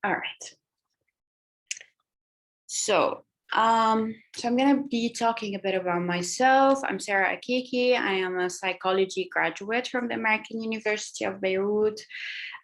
All right. So I'm going to be talking a bit about myself. I'm Sara Akiki. I am a psychology graduate from the American University of Beirut.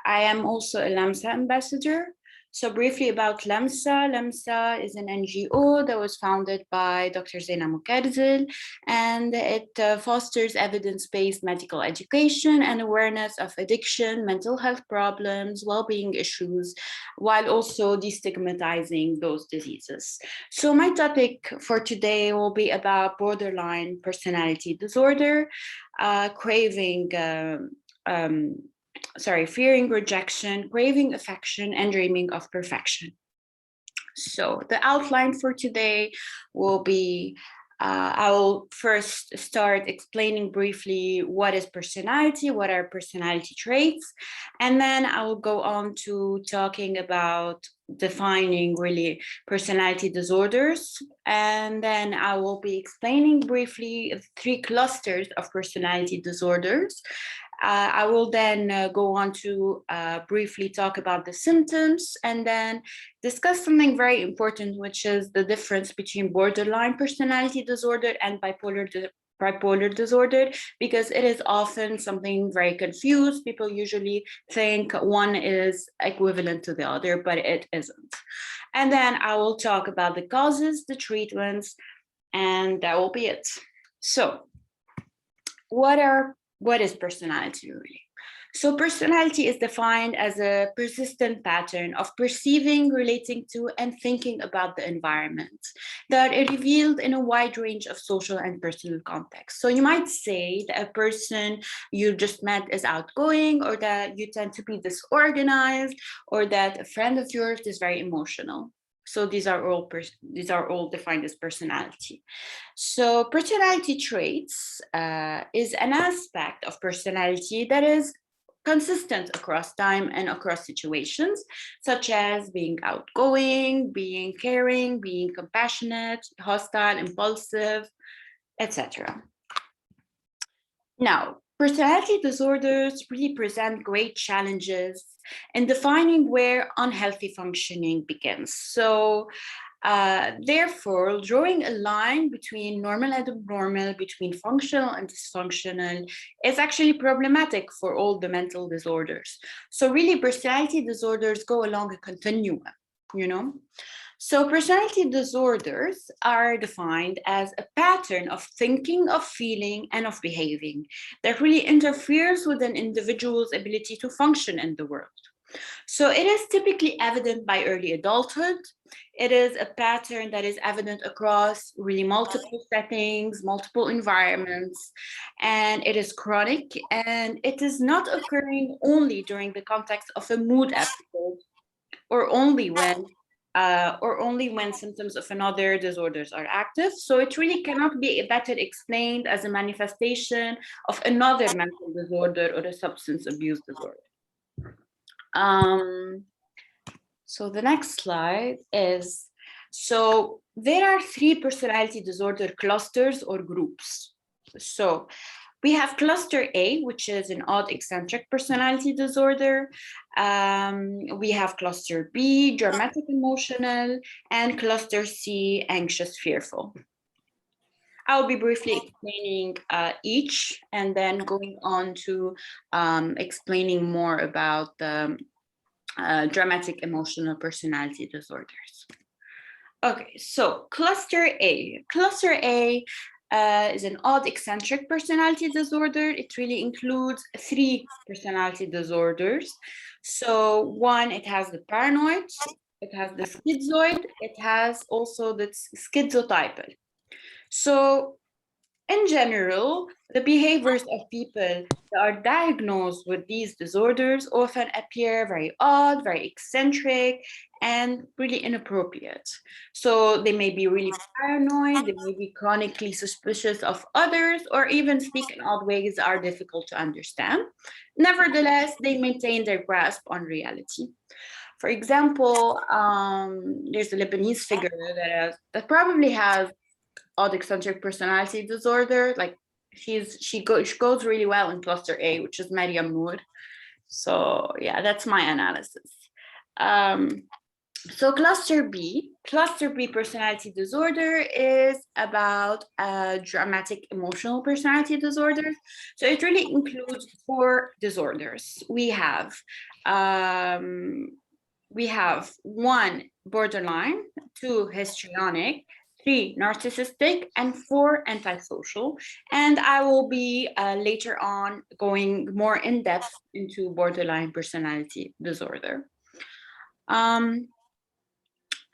I am also a Lamsa ambassador. So briefly about Lamsa. Lamsa is an NGO that was founded by Dr. Zeina Mukarzil, and it fosters evidence-based medical education and awareness of addiction, mental health problems, well-being issues, while also destigmatizing those diseases. So my topic for today will be about borderline personality disorder, fearing rejection, craving affection, and dreaming of perfection. So the outline for today will be, I will first start explaining briefly what is personality, what are personality traits, and then I will go on to talking about defining really personality disorders, and then I will be explaining briefly 3 clusters of personality disorders. I will then go on to briefly talk about the symptoms and then discuss something very important, which is the difference between borderline personality disorder and bipolar disorder, because it is often something very confused. People usually think one is equivalent to the other, but it isn't. And then I will talk about the causes, the treatments, and that will be it. So what is personality really? So personality is defined as a persistent pattern of perceiving, relating to, and thinking about the environment that are revealed in a wide range of social and personal contexts. So you might say that a person you just met is outgoing, or that you tend to be disorganized, or that a friend of yours is very emotional. So these are all defined as personality. So personality traits is an aspect of personality that is consistent across time and across situations, such as being outgoing, being caring, being compassionate, hostile, impulsive, etc. Now, personality disorders really present great challenges in defining where unhealthy functioning begins. So therefore, drawing a line between normal and abnormal, between functional and dysfunctional, is actually problematic for all the mental disorders. So really, personality disorders go along a continuum, you know? So personality disorders are defined as a pattern of thinking, of feeling, and of behaving that really interferes with an individual's ability to function in the world. So it is typically evident by early adulthood. It is a pattern that is evident across really multiple settings, multiple environments, and it is chronic, and it is not occurring only during the context of a mood episode or only when symptoms of another disorders are active. So it really cannot be better explained as a manifestation of another mental disorder or a substance abuse disorder. So the next slide is, so there are 3 personality disorder clusters or groups. So we have cluster A, which is an odd eccentric personality disorder. We have cluster B, dramatic emotional, and cluster C, anxious fearful. I'll be briefly explaining each and then going on to explaining more about the dramatic emotional personality disorders. Okay, so cluster A. Cluster A is an odd eccentric personality disorder. It really includes 3 personality disorders. So 1, it has the paranoid, it has the schizoid, it has also the schizotypal. So in general, the behaviors of people that are diagnosed with these disorders often appear very odd, very eccentric, and really inappropriate. So they may be really paranoid, they may be chronically suspicious of others, or even speak in odd ways that are difficult to understand. Nevertheless, they maintain their grasp on reality. For example, there's a Lebanese figure that probably has odd eccentric personality disorder. Like she goes really well in cluster A, which is Mariam Noor. So yeah, that's my analysis. So cluster B personality disorder is about dramatic emotional personality disorders. So it really includes 4 disorders. We have 1 borderline, 2 histrionic, 3 narcissistic, and 4 antisocial. And I will be later on going more in depth into borderline personality disorder.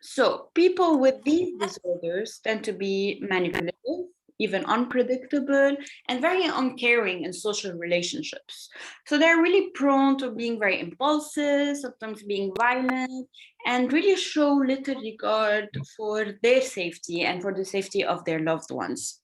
So people with these disorders tend to be manipulative, even unpredictable, and very uncaring in social relationships. So they're really prone to being very impulsive, sometimes being violent, and really show little regard for their safety and for the safety of their loved ones.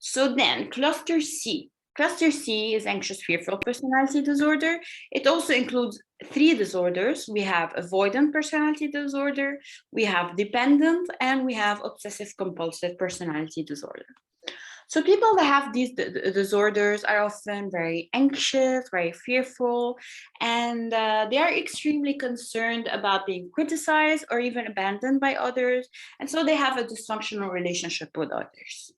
So then, cluster C. Cluster C is anxious fearful personality disorder. It also includes 3 disorders. We have avoidant personality disorder, we have dependent, and we have obsessive compulsive personality disorder. So people that have these disorders are often very anxious, very fearful, and they are extremely concerned about being criticized or even abandoned by others. And so they have a dysfunctional relationship with others.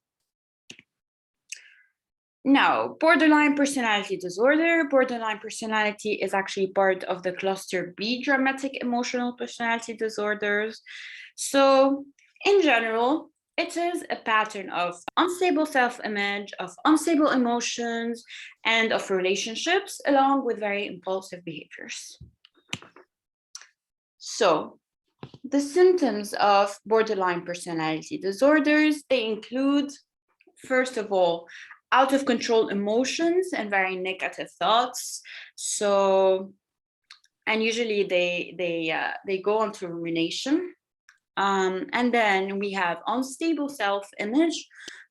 Now, borderline personality disorder. Borderline personality is actually part of the cluster B dramatic emotional personality disorders. So in general, it is a pattern of unstable self-image, of unstable emotions, and of relationships, along with very impulsive behaviors. So the symptoms of borderline personality disorders, they include, first of all, out of control emotions and very negative thoughts. So, and usually they go on to rumination. And then we have unstable self-image.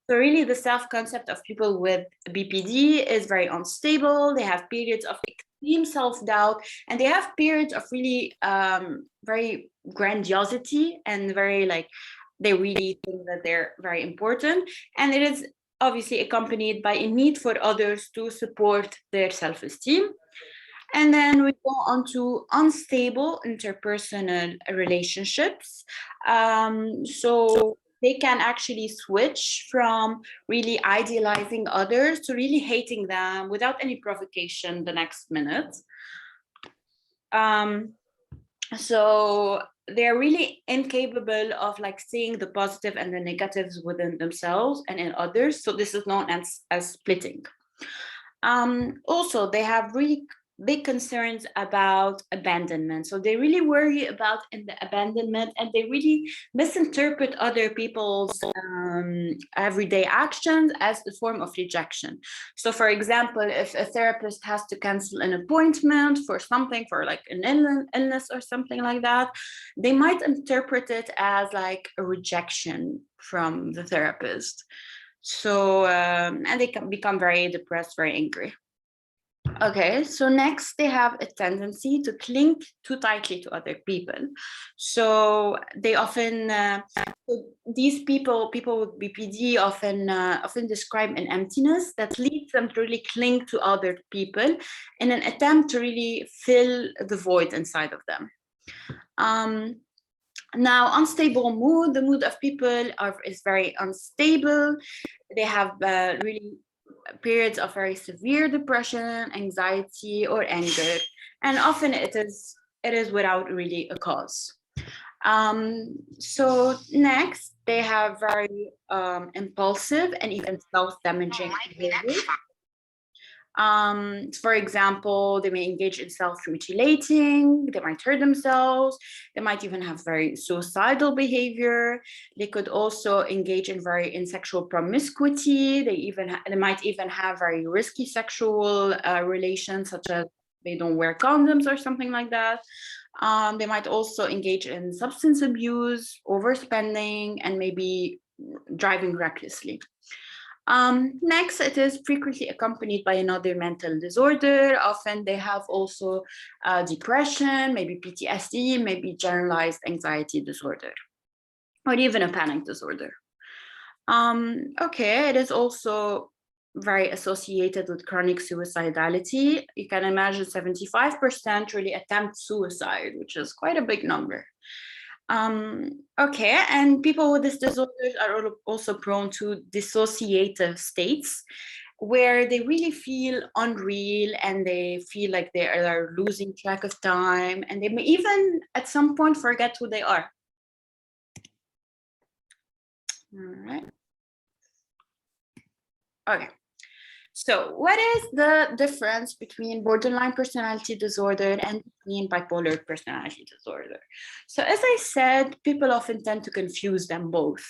So really the self-concept of people with BPD is very unstable. They have periods of extreme self-doubt, and they have periods of really very grandiosity and very they really think that they're very important. And it is obviously accompanied by a need for others to support their self-esteem. And then we go on to unstable interpersonal relationships. So they can actually switch from really idealizing others to really hating them without any provocation the next minute. So they're really incapable of seeing the positive and the negatives within themselves and in others. So this is known as splitting. Also, they have really big concerns about abandonment. So they really worry about the abandonment, and they really misinterpret other people's everyday actions as a form of rejection. So for example, if a therapist has to cancel an appointment for something, for an illness or something like that, they might interpret it as a rejection from the therapist. So, and they can become very depressed, very angry. Okay, so next they have a tendency to cling too tightly to other people. So they often, these people with BPD often describe an emptiness that leads them to really cling to other people in an attempt to really fill the void inside of them. Now, unstable mood, the mood of people is very unstable. They have really periods of very severe depression, anxiety, or anger, and often it is without really a cause. So next, they have very impulsive and even self-damaging behavior. For example, they may engage in self-mutilating, they might hurt themselves, they might even have very suicidal behavior. They could also engage in sexual promiscuity. They might even have very risky sexual relations, such as they don't wear condoms or something like that. They might also engage in substance abuse, overspending, and maybe driving recklessly. Next, it is frequently accompanied by another mental disorder. Often they have also depression, maybe PTSD, maybe generalized anxiety disorder, or even a panic disorder. Okay, it is also very associated with chronic suicidality. You can imagine 75% really attempt suicide, which is quite a big number. Okay, and people with this disorder are also prone to dissociative states, where they really feel unreal and they feel like they are losing track of time, and they may even at some point forget who they are. All right. Okay. So what is the difference between borderline personality disorder and between bipolar personality disorder? So as I said, people often tend to confuse them both.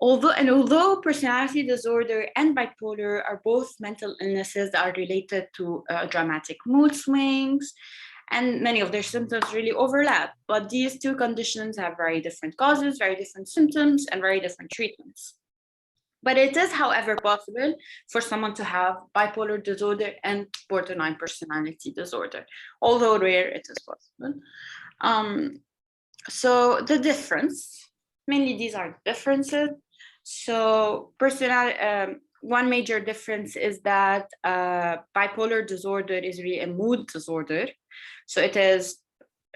Although personality disorder and bipolar are both mental illnesses that are related to dramatic mood swings, and many of their symptoms really overlap, but these two conditions have very different causes, very different symptoms, and very different treatments. But it is, however, possible for someone to have bipolar disorder and borderline personality disorder. Although rare, it is possible. So the difference, mainly these are differences. So one major difference is that bipolar disorder is really a mood disorder. So it is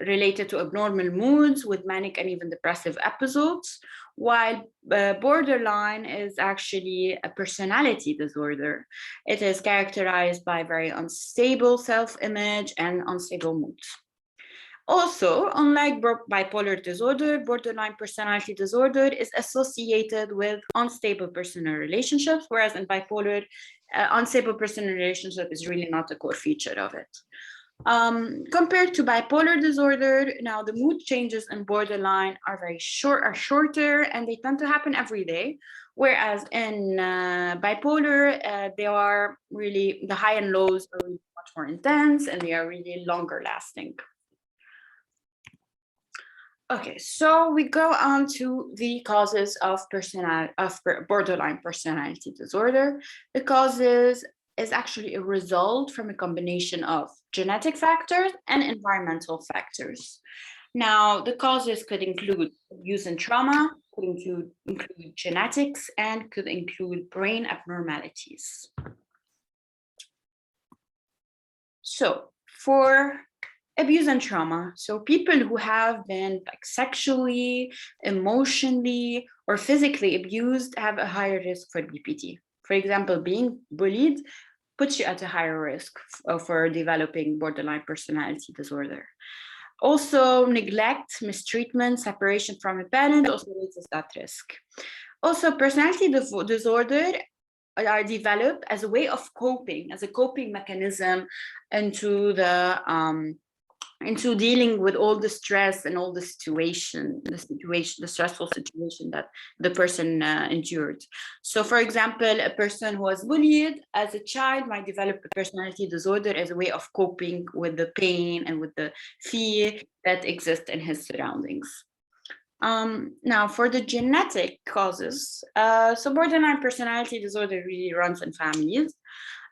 related to abnormal moods with manic and even depressive episodes, while borderline is actually a personality disorder. It is characterized by very unstable self-image and unstable moods. Also, unlike bipolar disorder, borderline personality disorder is associated with unstable personal relationships, whereas in bipolar, unstable personal relationship is really not a core feature of it. Compared to bipolar disorder, now the mood changes in borderline are shorter, and they tend to happen every day. Whereas in bipolar, they are really, the high and lows are really much more intense, and they are really longer lasting. Okay, so we go on to the causes of borderline personality disorder. The causes is actually a result from a combination of genetic factors and environmental factors. Now, the causes could include abuse and trauma, could include genetics, and could include brain abnormalities. So for abuse and trauma, so people who have been like sexually, emotionally, or physically abused have a higher risk for BPD. For example, being bullied puts you at a higher risk for developing borderline personality disorder. Also, neglect, mistreatment, separation from a parent also raises that risk. Also, personality disorder are developed as a way of coping, as a coping mechanism into dealing with all the stress and all the stressful situation that the person endured. So for example, a person who was bullied as a child might develop a personality disorder as a way of coping with the pain and with the fear that exists in his surroundings. Now for the genetic causes, so borderline personality disorder really runs in families.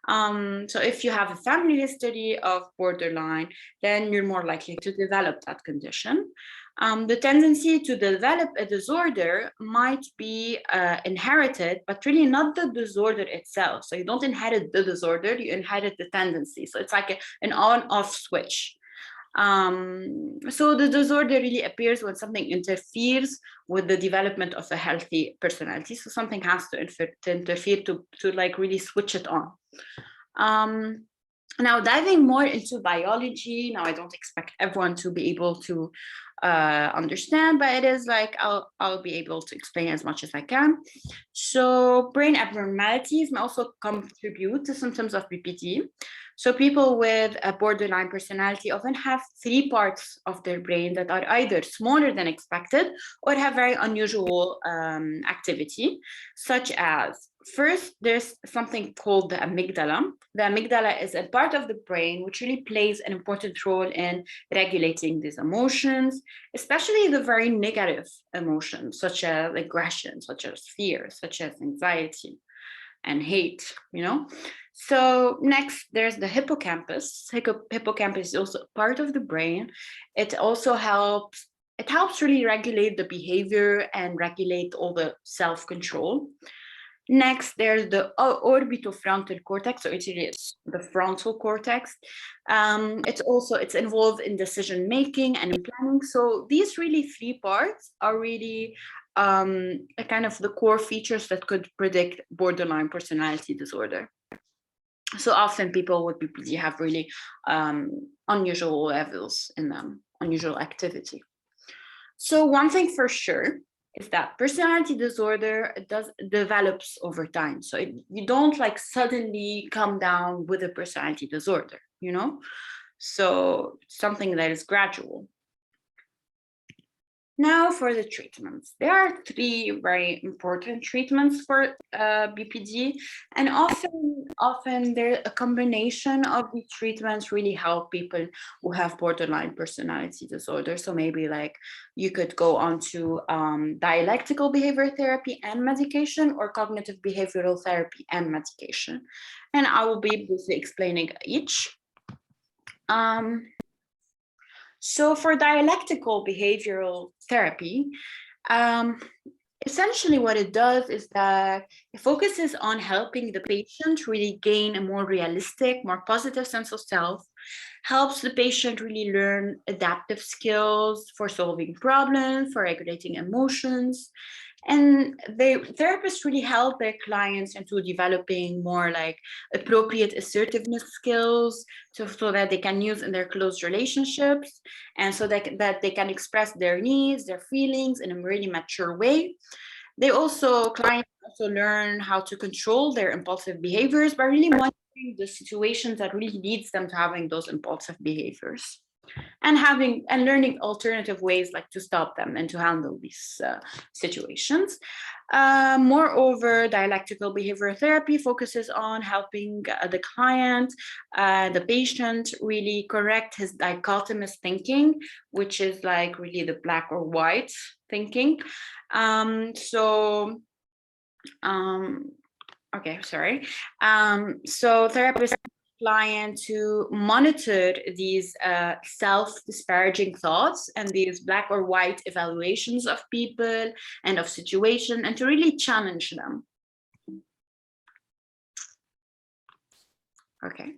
So if you have a family history of borderline, then you're more likely to develop that condition. The tendency to develop a disorder might be inherited, but really not the disorder itself. So you don't inherit the disorder, you inherit the tendency. So it's like an on-off switch. So the disorder really appears when something interferes with the development of a healthy personality. So something has to interfere to like really switch it on. Now diving more into biology, now I don't expect everyone to be able to understand, but it is like I'll be able to explain as much as I can. So brain abnormalities may also contribute to symptoms of BPD. So people with a borderline personality often have 3 parts of their brain that are either smaller than expected or have very unusual activity, such as, first, there's something called the amygdala. The amygdala is a part of the brain which really plays an important role in regulating these emotions, especially the very negative emotions, such as aggression, such as fear, such as anxiety and hate, you know? So next, there's the hippocampus. Hippocampus is also part of the brain. It also helps really regulate the behavior and regulate all the self-control. Next, there's the orbitofrontal cortex, so it is the frontal cortex. It's involved in decision making and in planning. So these really three parts are really a kind of the core features that could predict borderline personality disorder. So often people with BPD have really unusual levels in them, unusual activity. So one thing for sure is that personality disorder develops over time. So you don't like suddenly come down with a personality disorder, you know? So something that is gradual. Now for the treatments. There are three very important treatments for BPD, and often there a combination of these treatments really help people who have borderline personality disorder. So maybe like you could go on to dialectical behavior therapy and medication, or cognitive behavioral therapy and medication. And I will be briefly explaining each. So for dialectical behavioral therapy, essentially what it does is that it focuses on helping the patient really gain a more realistic, more positive sense of self, helps the patient really learn adaptive skills for solving problems, for regulating emotions. And the therapists really help their clients into developing more like appropriate assertiveness skills so that they can use in their close relationships, and so that they can express their needs, their feelings in a really mature way. Clients also learn how to control their impulsive behaviors by really monitoring the situations that really leads them to having those impulsive behaviors, and learning alternative ways like to stop them and to handle these situations. Moreover, dialectical behavioral therapy focuses on helping the client, the patient, really correct his dichotomous thinking, which is like really the black or white thinking. So therapists client to monitor these self-disparaging thoughts and these black or white evaluations of people and of situation, and to really challenge them. Okay,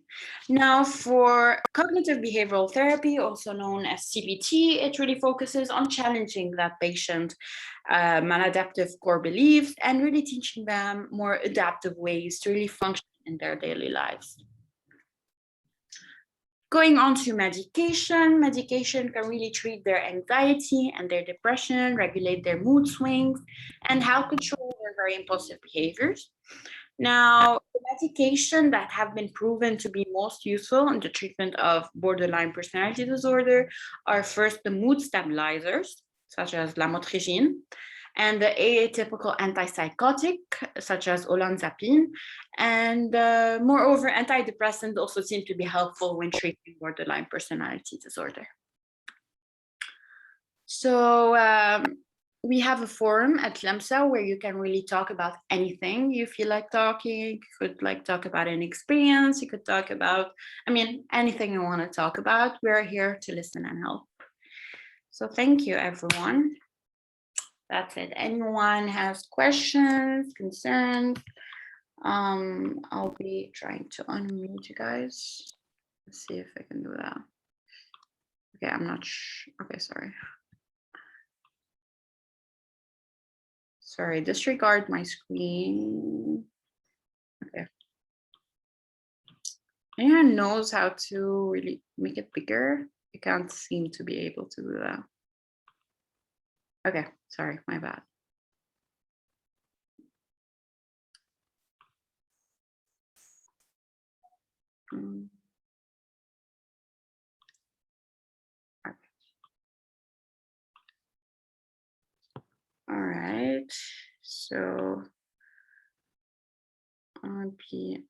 now for cognitive behavioral therapy, also known as CBT, it really focuses on challenging that patient maladaptive core beliefs and really teaching them more adaptive ways to really function in their daily lives. Going on to medication, medication can really treat their anxiety and their depression, regulate their mood swings, and help control their very impulsive behaviors. Now, the medication that have been proven to be most useful in the treatment of borderline personality disorder are first the mood stabilizers, such as lamotrigine, and the atypical antipsychotic, such as olanzapine. And moreover, antidepressants also seem to be helpful when treating borderline personality disorder. So we have a forum at Lamsa where you can really talk about anything you feel like talking. You could like talk about an experience. You could talk about, anything you want to talk about. We're here to listen and help. So thank you, everyone. That's it. Anyone has questions, concerns? I'll be trying to unmute you guys. Let's see if I can do that. Okay, I'm not sure. Okay, sorry. Sorry, disregard my screen. Okay. Anyone knows how to really make it bigger? I can't seem to be able to do that. Okay, sorry, my bad. Okay. All right, so I'll be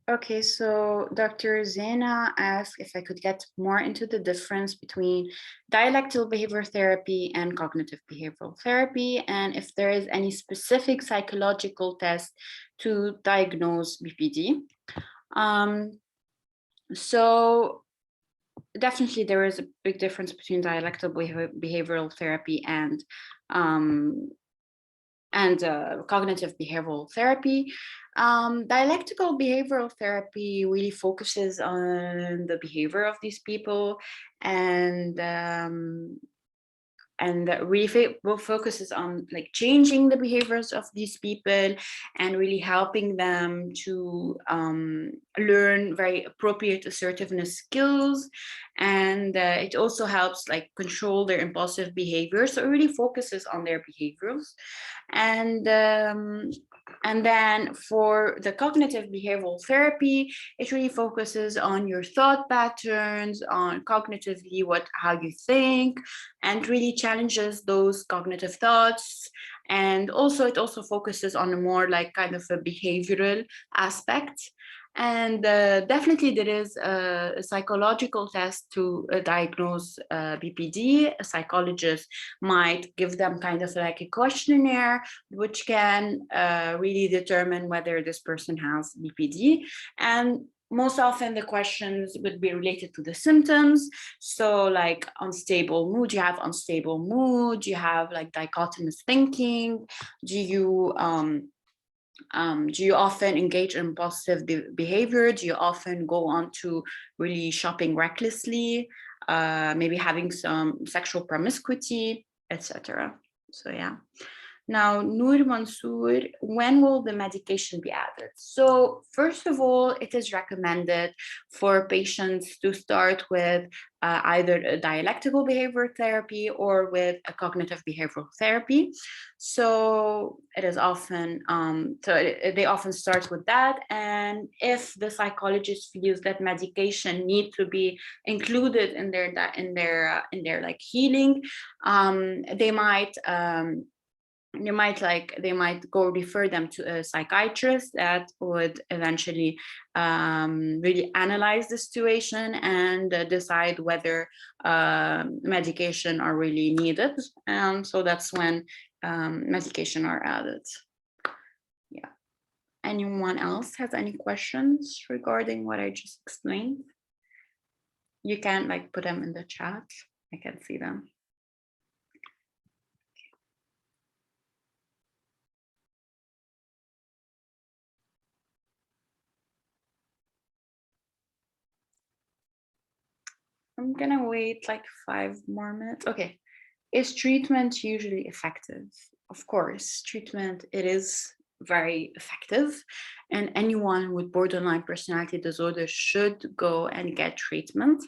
Okay, so Dr. Zena asked if I could get more into the difference between dialectical behavior therapy and cognitive behavioral therapy, and if there is any specific psychological test to diagnose BPD. So definitely there is a big difference between dialectical behavioral therapy and cognitive behavioral therapy. Dialectical behavioral therapy really focuses on the behavior of these people and really focuses on like changing the behaviors of these people and really helping them to learn very appropriate assertiveness skills. And it also helps like control their impulsive behavior. So it really focuses on their behaviors. And then for the cognitive behavioral therapy, it really focuses on your thought patterns, on cognitively how you think, and really challenges those cognitive thoughts. And also it also focuses on a more like kind of a behavioral aspect. And definitely there is a psychological test to diagnose BPD. A psychologist might give them kind of like a questionnaire, which can really determine whether this person has BPD. And most often the questions would be related to the symptoms. So like unstable mood, you have unstable mood, you have like dichotomous thinking, do you often engage in impulsive behavior? Do you often go on to really shopping recklessly? Maybe having some sexual promiscuity, etc. So yeah. Now, Noor Mansour, when will the medication be added? So first of all, it is recommended for patients to start with either a dialectical behavior therapy or with a cognitive behavioral therapy. So it is often, they often start with that. And if the psychologist feels that medication need to be included in their like healing, they might go refer them to a psychiatrist that would eventually really analyze the situation and decide whether medication are really needed. And so that's when medication are added. Yeah. Anyone else has any questions regarding what I just explained? You can like put them in the chat. I can see them. I'm gonna wait like 5 more minutes. Okay. Is treatment usually effective? Of course, treatment, it is very effective, and anyone with borderline personality disorder should go and get treatment.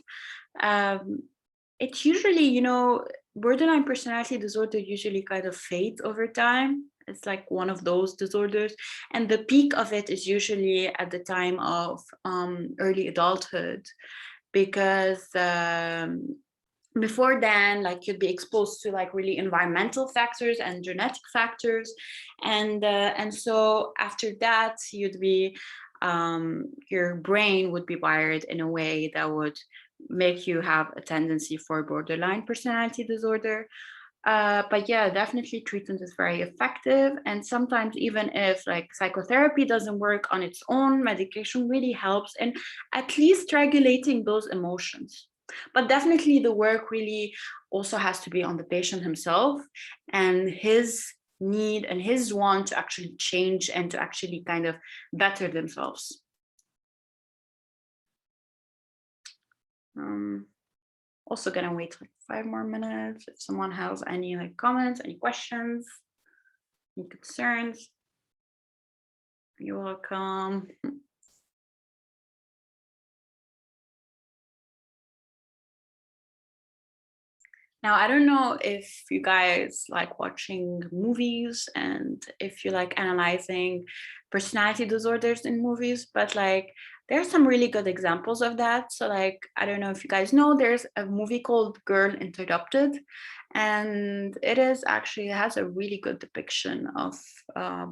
It's usually, borderline personality disorder usually kind of fades over time. It's like one of those disorders, and the peak of it is usually at the time of early adulthood, because before then, like you'd be exposed to like really environmental factors and genetic factors, and so after that you'd be your brain would be wired in a way that would make you have a tendency for borderline personality disorder. But yeah, definitely treatment is very effective. And sometimes even if like psychotherapy doesn't work on its own, medication really helps in at least regulating those emotions. But definitely the work really also has to be on the patient himself and his need and his want to actually change and to actually kind of better themselves. Also gonna wait like 5 more minutes. If someone has any like comments, any questions, any concerns, you're welcome. Now, I don't know if you guys like watching movies and if you like analyzing personality disorders in movies, but like there's some really good examples of that. So like, I don't know if you guys know, there's a movie called Girl Interrupted, and it has a really good depiction of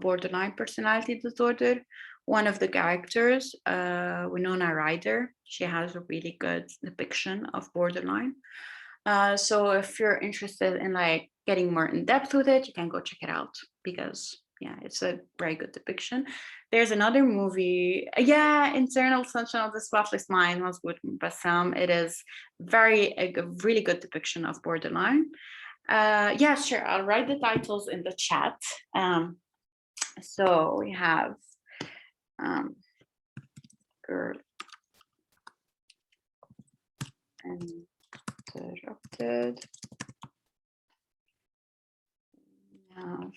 borderline personality disorder, one of the characters, Winona Ryder. She has a really good depiction of borderline. So if you're interested in like getting more in depth with it, you can go check it out because yeah, it's a very good depiction. There's another movie, Internal Sunshine of the Spotless Mind was with Bassam. It is a really good depiction of borderline. Yeah, sure, I'll write the titles in the chat. So we have Girl Interrupted. We have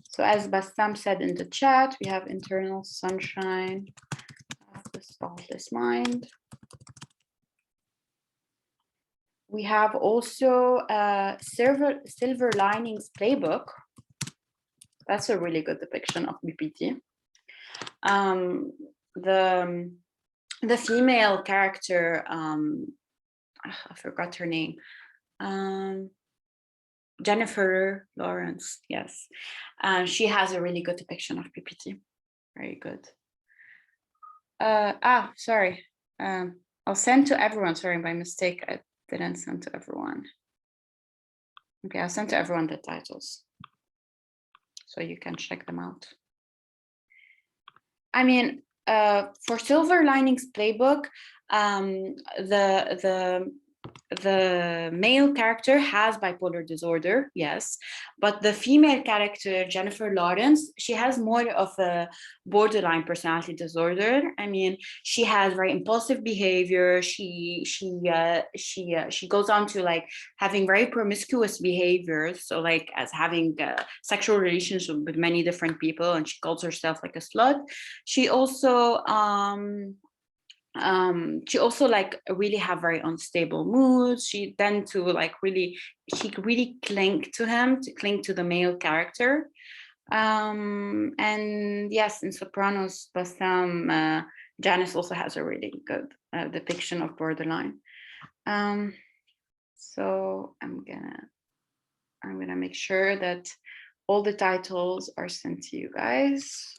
so as Bassam said in the chat, we have Internal Sunshine of the Spotless Mind. We have also Silver Linings Playbook. That's a really good depiction of BPT. The female character, I forgot her name. Jennifer Lawrence, yes. She has a really good depiction of PPT. Very good. Sorry. I'll send to everyone. Sorry, by mistake, I didn't send to everyone. Okay, I'll send to everyone the titles so you can check them out. I mean, for Silver Linings Playbook, the male character has bipolar disorder, yes, but the female character, Jennifer Lawrence, she has more of a borderline personality disorder. I mean, she has very impulsive behavior. She goes on to like having very promiscuous behaviors, so like as having sexual relationship with many different people, and she calls herself like a slut. She also like really have very unstable moods. She tend to like really cling to the male character. And yes, in Sopranos, Bassam, Janice also has a really good depiction of borderline. So I'm gonna make sure that all the titles are sent to you guys.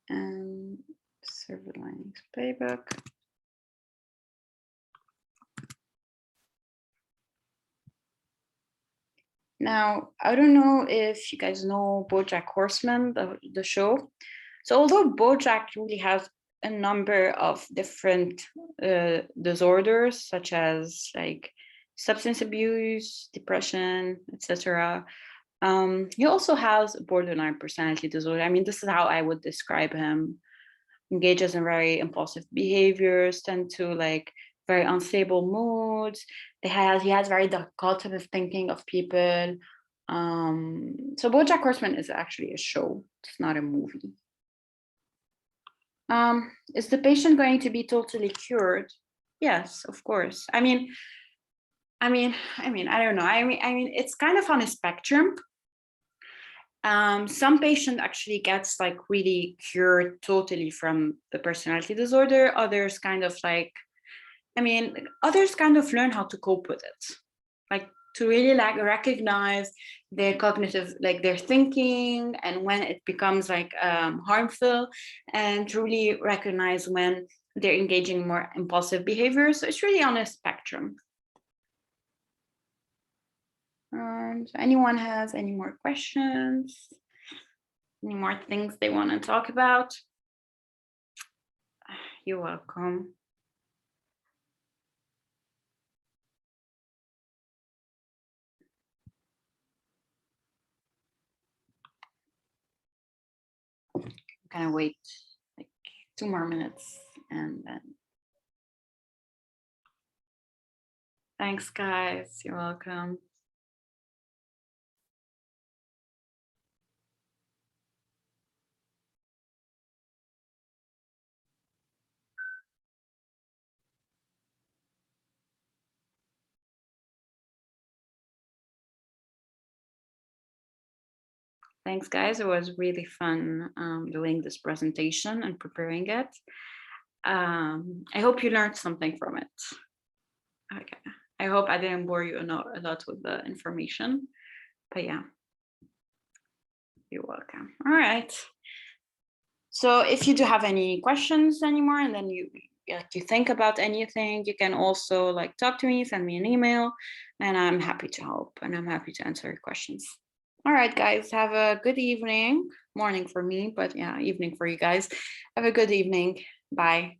And Silver Linings Playbook. Now, I don't know if you guys know BoJack Horseman, the show. So although BoJack really has a number of different disorders, such as like substance abuse, depression, etc., he also has borderline personality disorder. I mean, this is how I would describe him. Engages in very impulsive behaviors, tend to like very unstable moods. He has very dichotomous thinking of people. So BoJack Horseman is actually a show. It's not a movie. Is the patient going to be totally cured? Yes, of course. I mean, I don't know. I mean, it's kind of on a spectrum. Some patient actually gets like really cured totally from the personality disorder. Others kind of like, others kind of learn how to cope with it, like to really like recognize their cognitive, like their thinking, and when it becomes like harmful, and to really recognize when they're engaging in more impulsive behavior. So it's really on a spectrum. So anyone has any more questions? Any more things they want to talk about? You're welcome. I'm gonna wait like 2 more minutes and then. Thanks, guys. You're welcome. Thanks, guys. It was really fun doing this presentation and preparing it. I hope you learned something from it. Okay. I hope I didn't bore you a lot with the information. But yeah, you're welcome. All right. So if you do have any questions anymore, and then you think about anything, you can also like talk to me, send me an email, and I'm happy to help, and I'm happy to answer your questions. All right, guys, have a good evening. Morning for me, but yeah, evening for you guys. Have a good evening. Bye.